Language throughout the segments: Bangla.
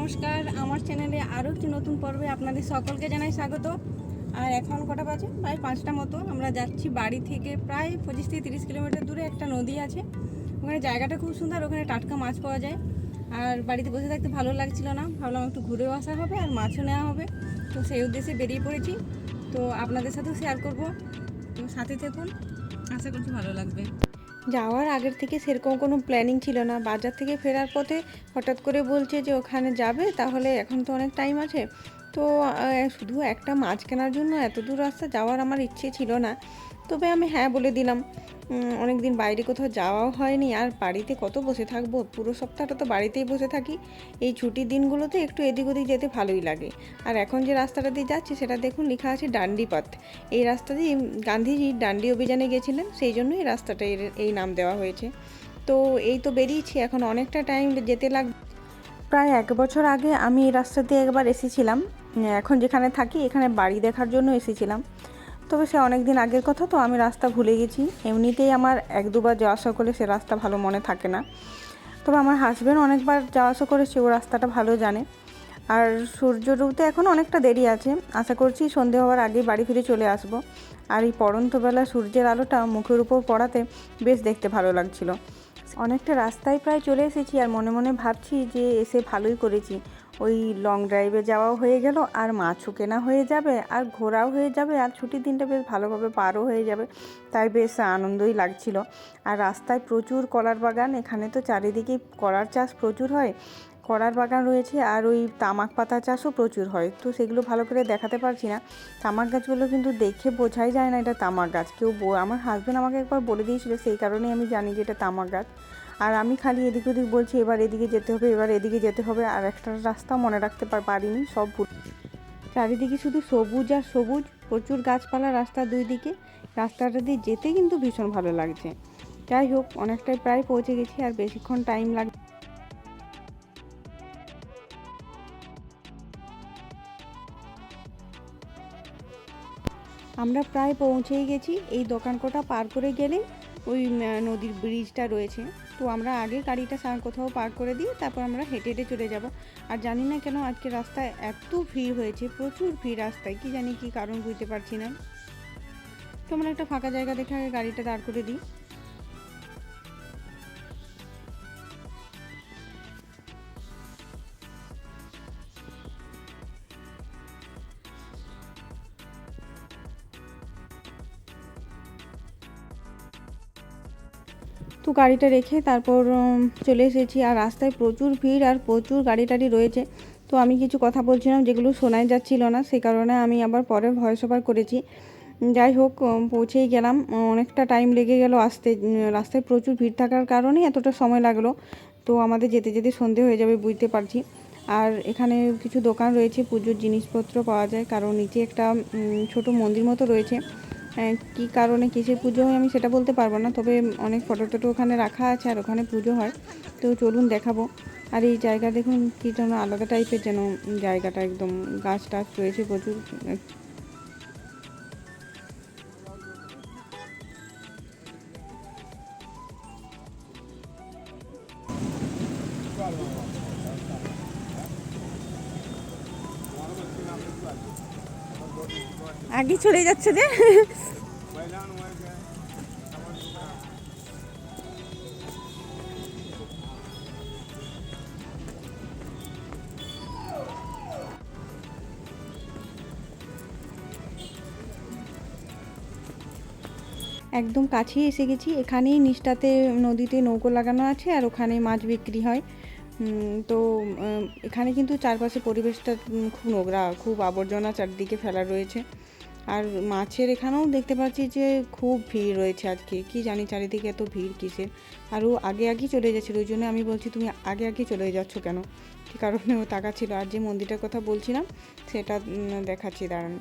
নমস্কার, আমার চ্যানেলে আরও একটি নতুন পর্বে আপনাদের সকলকে জানাই স্বাগত। আর এখন কটা বাজে? প্রায় 5টা মতো। আমরা যাচ্ছি বাড়ি থেকে প্রায় 25 থেকে 30 কিলোমিটার দূরে একটা নদী আছে। ওখানে জায়গাটা খুব সুন্দর, ওখানে টাটকা মাছ পাওয়া যায়। আর বাড়িতে বসে থাকতে ভালো লাগছিল না, ভাবলাম একটু ঘুরেও আসা হবে আর মাছও নেওয়া হবে। তো সেই উদ্দেশ্যে বেরিয়ে পড়েছি। তো আপনাদের সাথেও শেয়ার করব, তো সাথে থাকুন, আশা করছি ভালো লাগবে। যাওয়ার আগের থেকে সেরকম কোনো প্ল্যানিং ছিল না। বাজার থেকে ফেরার পথে হঠাৎ করে বলছে যে ওখানে যাবে, তাহলে এখন তো অনেক টাইম আছে। তো শুধু একটা মাছ কেনার জন্য এত দূর রাস্তা যাওয়ার আমার ইচ্ছে ছিল না, তবে আমি হ্যাঁ বলে দিলাম। অনেক দিন বাইরে কোথাও যাওয়াও হয়নি, আর বাড়িতে কত বসে থাকবো, পুরো সপ্তাহটা তো বাড়িতেই বসে থাকি। এই ছুটির দিনগুলোতে একটু এদিক ওদিক যেতে ভালোই লাগে। আর এখন যে রাস্তাটা দিয়ে যাচ্ছি সেটা দেখুন লেখা আছে ডান্ডি পথ। এই রাস্তা দিয়ে গান্ধীজি ডান্ডি অভিযানে গেছিলেন, সেই জন্যই রাস্তাটা এই নাম দেওয়া হয়েছে। তো এই তো বেরিয়েছি, এখন অনেকটা টাইম যেতে লাগবে। প্রায় 1 বছর আগে আমি এই রাস্তা দিয়ে একবার এসেছিলাম। এখন যেখানে থাকি এখানে বাড়ি দেখার জন্য এসেছিলাম, তবে সে অনেক দিন আগের কথা, তো আমি রাস্তা ভুলে গেছি। এমনিতেই আমার 1-2বার যাওয়া আসা করলে সে রাস্তা ভালো মনে থাকে না। তবে আমার হাজব্যান্ড অনেকবার যাওয়া আসা করেছে, ও রাস্তাটা ভালো জানে। আর সূর্য ডুবতে এখন অনেকটা দেরি আছে, আশা করছি সন্ধে হওয়ার আগেই বাড়ি ফিরে চলে আসব। আর এই পড়ন্তবেলা সূর্যের আলোটা মুখের উপর পড়াতে বেশ দেখতে ভালো লাগছিল। অনেকটা রাস্তায় প্রায় চলে এসেছি, আর মনে মনে ভাবছি যে এসে ভালোই করেছি। ওই লং ড্রাইভে যাওয়াও হয়ে গেল, আর মাছও কেনা হয়ে যাবে, আর ঘোরাও হয়ে যাবে, আর ছুটির দিনটা বেশ ভালোভাবে পারও হয়ে যাবে। তাই বেশ আনন্দই লাগছিল। আর রাস্তায় প্রচুর কলার বাগান, এখানে তো চারিদিকে কলার চাষ প্রচুর হয়। কলার বাগান রয়েছে, আর ওই তামাক পাতা চাষও প্রচুর হয়। তো সেগুলো ভালো করে দেখাতে পারছি না। তামাক গাছগুলো কিন্তু দেখে বোঝাই যায় না এটা তামাক গাছ। আমার হাজব্যান্ড আমাকে একবার বলে দিয়েছিল, সেই কারণেই আমি জানি যে এটা তামাক গাছ। আর আমি খালি এদিক ওদিক বলছি, এবার এদিকে যেতে হবে, এবার এদিকে যেতে হবে, আর একটা রাস্তা মনে রাখতে পারিনি, সব ভুল। চারিদিকে শুধু সবুজ আর সবুজ, প্রচুর গাছপালা রাস্তার দুই দিকে। রাস্তাটা দিয়ে যেতে কিন্তু ভীষণ ভালো লাগছে। যাই হোক, অনেকটাই প্রায় পৌঁছে গেছি, আর বেশিক্ষণ টাইম লাগবে। আমরা প্রায় পৌঁছেই গেছি। এই দোকান কোটা পার করে গেলে ওই নদীর ব্রিজটা রয়েছে। তো আমরা আগে গাড়িটা কোথাও পার্ক করে দিয়ে তারপর আমরা হেঁটে হেঁটে চলে যাব। আর জানি না কেন আজকে রাস্তায় এত ভিড় হয়েছে, প্রচুর ভিড় রাস্তায়, কি জানি কি কারণ বুঝতে পারছি না। তো আমরা একটা ফাঁকা জায়গা দেখে আগে গাড়িটা দাঁড় করে দিই। তো গাড়িটা রেখে তারপর চলে এসেছি। আর রাস্তায় প্রচুর ভিড় আর প্রচুর গাড়ি টাড়ি রয়েছে। তো আমি কিছু কথা বলছিলাম যেগুলো শোনাই যাচ্ছিল না, সেই কারণে আমি আবার পরে ভয়েস ওভার করেছি। যাই হোক, পৌঁছেই গেলাম। অনেকটা টাইম লেগে গেল আসতে। রাস্তায় প্রচুর ভিড় থাকার কারণেই এতটা সময় লাগলো। তো আমাদের যেতে যেতে সন্ধে হয়ে যাবে বুঝতে পারছি। আর এখানে কিছু দোকান রয়েছে, পুজোর জিনিসপত্র পাওয়া যায়, কারণ নিচে একটা ছোট মন্দির মতো রয়েছে। কী কারণে কিসের পুজো হয় আমি সেটা বলতে পারবো না, তবে অনেক ফটো টটো ওখানে রাখা আছে, আর ওখানে পুজো হয়। তো চলুন দেখাবো। আর এই জায়গা দেখুন কী যেন আলাদা টাইপের, যেন জায়গাটা একদম গাছ টাছ রয়েছে প্রচুর। আগে চলে যাচ্ছে যে একদম কাছেই এসে গেছি। এখানেই নিচটাতে নদীতে নৌকো লাগানো আছে, আর ওখানে মাছ বিক্রি হয়। তো এখানে কিন্তু চারপাশে পরিবেশটা খুব নোংরা, খুব আবর্জনা চারদিকে ফেলা রয়েছে। আর মাছের এখানেও দেখতে পাচ্ছি যে খুব ভিড় রয়েছে আজকে, কি জানি চারিদিকে এত ভিড় কিসের। আর ও আগে আগেই চলে যাচ্ছিলো, ওই জন্য আমি বলছি তুমি আগে আগে চলে যাচ্ছ কেন, কী কারণে ও তাকাচ্ছিল। আর যে মন্দিরটার কথা বলছিলাম সেটা দেখাচ্ছি, দাঁড়ান।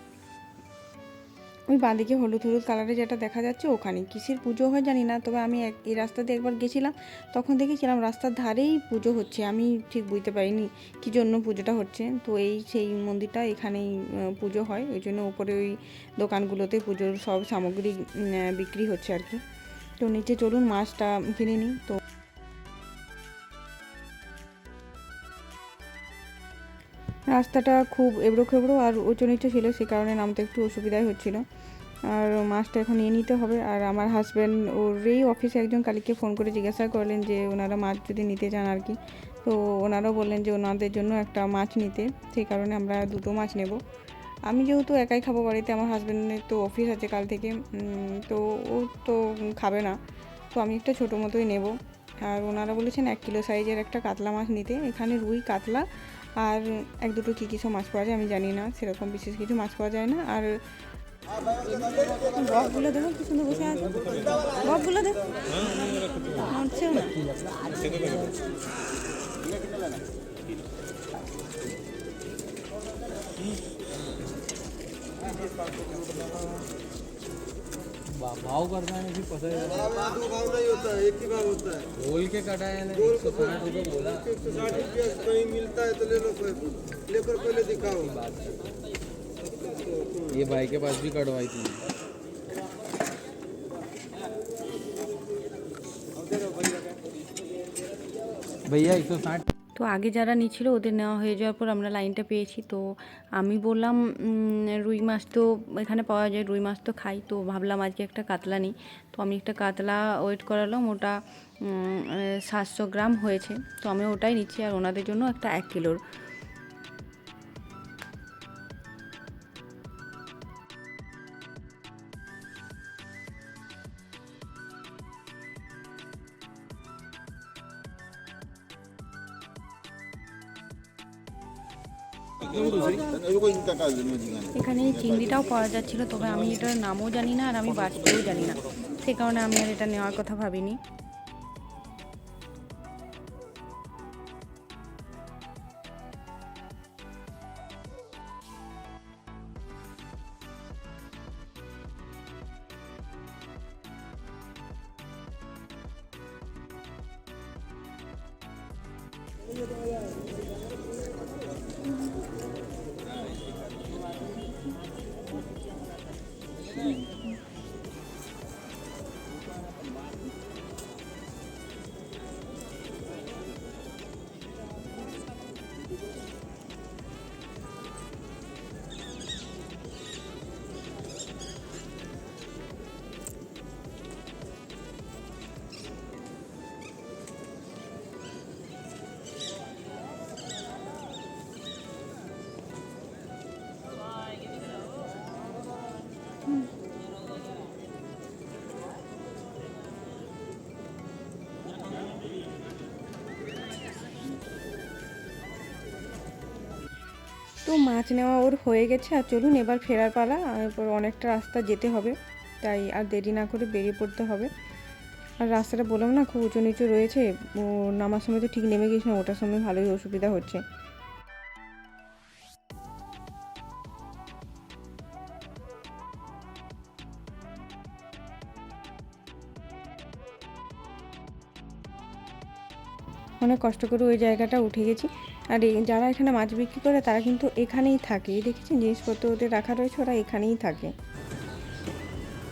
ওই বাঁদিকে হলুদ হলুদ কালারে যেটা দেখা যাচ্ছে ওখানে কিসের পুজো হয় জানি না, তবে আমি এই রাস্তা দিয়ে একবার গেছিলাম, তখন দেখেছিলাম রাস্তার ধারেই পুজো হচ্ছে। আমি ঠিক বুঝতে পারিনি কী জন্য পুজোটা হচ্ছে। তো সেই মন্দিরটা, এখানেই পুজো হয়, ওই জন্য উপরে ওই দোকানগুলোতে পুজোর সব সামগ্রী বিক্রি হচ্ছে আর কি। তো নিচে চলুন মাছটা কিনে নিই। তো রাস্তাটা খুব এবড়ো খেবড়ো আর উঁচু নিচু ছিল, সে কারণে নামতে একটু অসুবিধাই হচ্ছিলো। আর মাছটা এখন নিয়ে নিতে হবে। আর আমার হাজব্যান্ড ওরই অফিসে একজন কালীকে ফোন করে জিজ্ঞাসা করলেন যে ওনারা মাছ যদি নিতে চান আর কি, তো ওনারাও বললেন যে ওনাদের জন্য একটা মাছ নিতে, সেই কারণে আমরা দুটো মাছ নেব। আমি যেহেতু একাই খাবো বাড়িতে, আমার হাজব্যান্ডের তো অফিস আছে কাল থেকে, তো ও তো খাবে না, তো আমি একটা ছোটো মতোই নেব। আর ওনারা বলেছেন 1 কিলো সাইজের একটা কাতলা মাছ নিতে। এখানে রুই, কাতলা আর এক দুটো কী কী সব মাছ পাওয়া যায় আমি জানি না, সেরকম বিশেষ কিছু মাছ পাওয়া যায় না। আর বকগুলো দেখো কি সুন্দর বসে আছে, বকগুলো দেখো নড়ছেও না। भाव करता है फिर पता है दो भाव नहीं होता है, एक ही भाव होता है। बोल के कटा है ना 160 रुपये बोला, 160 रुपया कहीं मिलता है तो ले लो, लेकर पहले दिखाओ। ये भाई के पास भी कटवाई थी। भैया 160। তো আগে যারা নিচ্ছিল ওদের নেওয়া হয়ে যাওয়ার পর আমরা লাইনটা পেয়েছি। তো আমি বললাম রুই মাছ তো এখানে পাওয়া যায়, রুই মাছ তো খাই, তো ভাবলাম আজকে একটা কাতলা নিই। তো আমি একটা কাতলা ওয়েট করালাম, ওটা 700 গ্রাম হয়েছে, তো আমি ওটাই নিচ্ছি। আর ওনাদের জন্য একটা 1 কিলোর। এখানে চিংড়িটাও পাওয়া যাচ্ছিলো, তবে আমি এটার নামও জানি না আর আমি বাছতেও জানি না, সে কারণে আমি আর এটা নেওয়ার কথা ভাবিনি। তো মাছ নেওয়া ওর হয়ে গেছে, আর চলুন এবার ফেরার পালা। এরপর অনেকটা রাস্তা যেতে হবে, তাই আর দেরি না করে বেরিয়ে পড়তে হবে। আর রাস্তাটা বললাম না খুব উঁচু নিচু রয়েছে, ও নামার সময় তো ঠিক নেমে গেছিলাম, ওটার সময় ভালোই অসুবিধা হচ্ছে। অনেক কষ্ট করে ওই জায়গাটা উঠে গেছি। আর যারা এখানে মাছ বিক্রি করে তারা কিন্তু এখানেই থাকে, দেখেছেন জিনিসপত্র ওদের রাখা রয়েছে, ওরা এখানেই থাকে।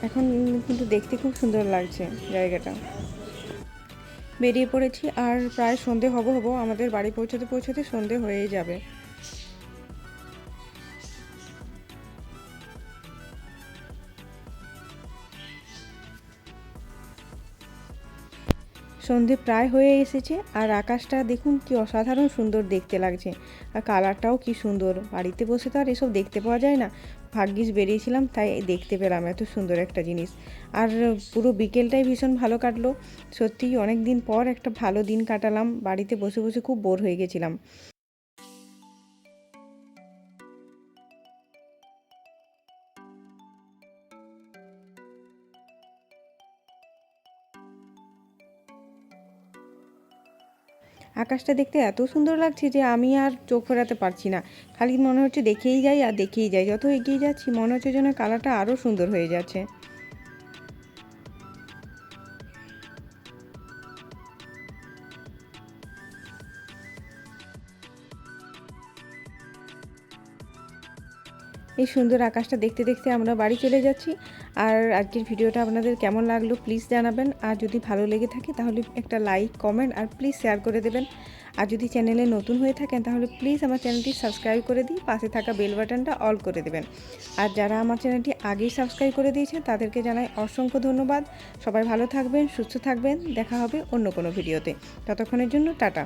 এখন কিন্তু দেখতে খুব সুন্দর লাগছে জায়গাটা। বেরিয়ে পড়েছি, আর প্রায় সন্ধে হব আমাদের বাড়ি পৌঁছাতে পৌঁছাতে সন্ধে হয়েই যাবে। সন্ধে প্রায় হয়ে এসেছে, আর আকাশটা দেখুন কি অসাধারণ সুন্দর দেখতে লাগছে, আর কালারটাও কি সুন্দর। বাড়িতে বসে তো আর এসব দেখতে পাওয়া যায় না, ভাগ্যিস বেরিয়েছিলাম তাই দেখতে পেলাম এত সুন্দর একটা জিনিস। আর পুরো বিকেলটাই ভীষণ ভালো কাটলো, সত্যিই অনেক দিন পর একটা ভালো দিন কাটালাম। বাড়িতে বসে বসে খুব বোর হয়ে গেছিলাম। আকাশটা দেখতে এত সুন্দর লাগছে যে আমি আর চোখ ফেরাতে পারছি না, খালি মনে হচ্ছে দেখেই যাই আর দেখেই যাই। যত এগিয়ে যাচ্ছি মনে হচ্ছে যেন কালারটা আরও সুন্দর হয়ে যাচ্ছে। এই সুন্দর আকাশটা দেখতে দেখতে আমরা বাড়ি চলে যাচ্ছি। আর আজকের ভিডিওটা আপনাদের কেমন লাগলো প্লিজ জানাবেন। আর যদি ভালো লেগে থাকে তাহলে একটা লাইক, কমেন্ট আর প্লিজ শেয়ার করে দেবেন। আর যদি চ্যানেলে নতুন হয়ে থাকেন তাহলে প্লিজ আমার চ্যানেলটি সাবস্ক্রাইব করে দিই, পাশে থাকা বেল বাটনটা অল করে দেবেন। আর যারা আমার চ্যানেলটি আগেই সাবস্ক্রাইব করে দিয়েছেন তাদেরকে জানাই অসংখ্য ধন্যবাদ। সবাই ভালো থাকবেন, সুস্থ থাকবেন, দেখা হবে অন্য কোনো ভিডিওতে। ততক্ষণের জন্য টাটা।